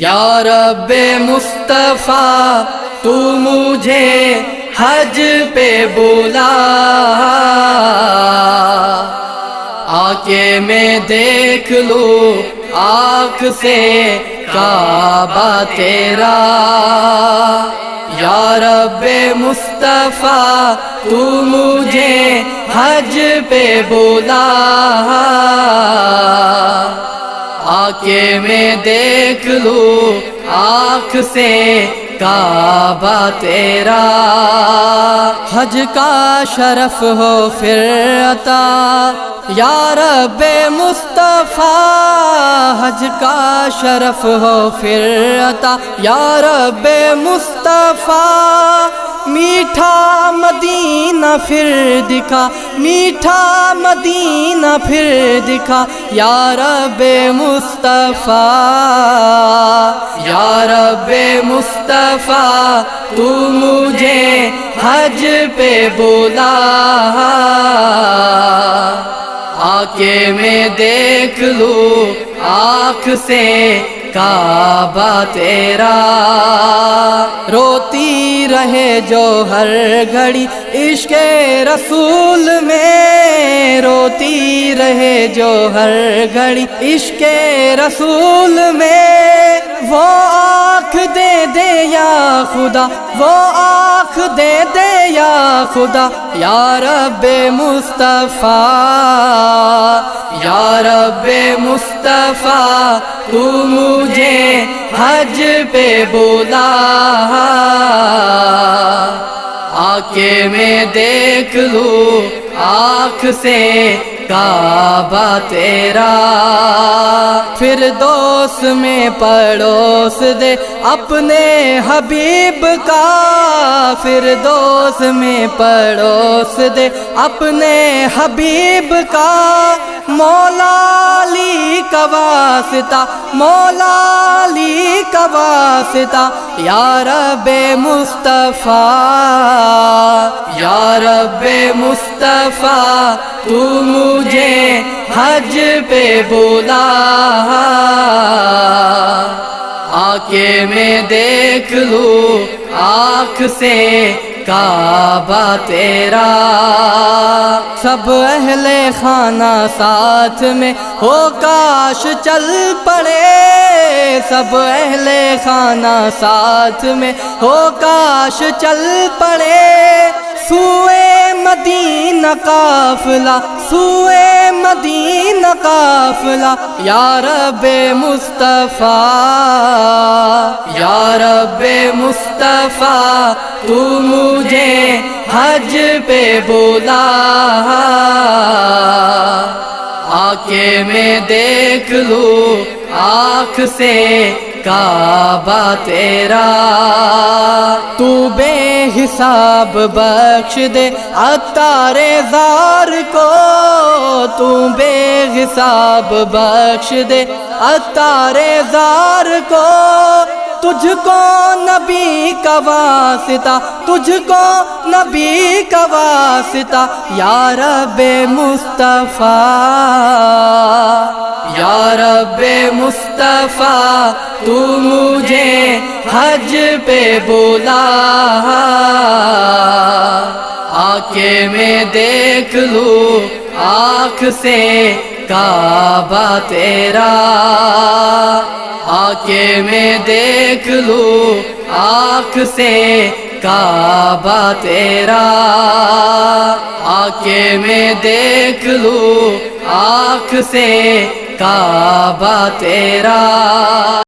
یا رب مصطفیٰ تو مجھے حج پہ بلا، آ کے میں دیکھ لوں آنکھ سے کعبہ تیرا۔ یا رب مصطفیٰ تو مجھے حج پہ بلا، آ کے میں دیکھ لوں آنکھ سے کعبہ تیرا۔ حج کا شرف ہو پھر عطا یا رب مصطفیٰ، حج کا شرف ہو پھر عطا یا رب مصطفیٰ۔ میٹھا مدینہ پھر دکھا، میٹھا مدینہ پھر دکھا یا رب مصطفیٰ۔ یا رب مصطفیٰ تو مجھے حج پہ بلا، آ کے میں دیکھ لوں آنکھ سے کعبہ تیرا۔ روتی رہے جو ہر گھڑی عشق رسول میں، روتی رہے جو ہر گھڑی عشق رسول میں۔ وہ آنکھ دے دے یا خدا، وہ آنکھ دے دے یا خدا یا رب مصطفیٰ۔ یا رب مصطفیٰ تو مجھے حج پہ بلا، آ کے میں دیکھ لوں آنکھ سے کعبہ تیرا۔ فردوس میں پڑوس دے اپنے حبیب کا، فردوس میں پڑوس دے اپنے حبیب کا۔ مولا علی کا واسطہ، مولا علی کا واسطہ یا رب مصطفیٰ۔ یا رب مصطفیٰ تو مجھے حج پہ بلا، آ کے میں دیکھ لوں آنکھ سے کعبہ تیرا۔ سب اہل خانہ ساتھ میں ہو کاش چل پڑے، سب اہل خانہ ساتھ میں ہو کاش چل پڑے۔ سوئے مدینہ قافلہ، سوئے مدینہ قافلہ یا رب مصطفیٰ۔ یا رب مصطفیٰ تو مجھے حج پہ بلا، آ کے میں دیکھ لوں آنکھ سے کعبہ تیرا۔ تو بے حساب بخش دے عطار زار کو، تو بے حساب بخش دے عطار زار کو۔ تجھ کو نبی کا واسطہ، تجھ کو نبی کا واسطہ یا رب مصطفیٰ۔ یا رب مصطفیٰ تو مجھے حج پہ بلا، آ کے میں دیکھ لوں آنکھ سے کعبہ تیرا۔ آ کے میں دیکھ لوں آنکھ سے کعبہ تیرا، آ کے میں دیکھ لوں آنکھ سے کعبہ تیرا۔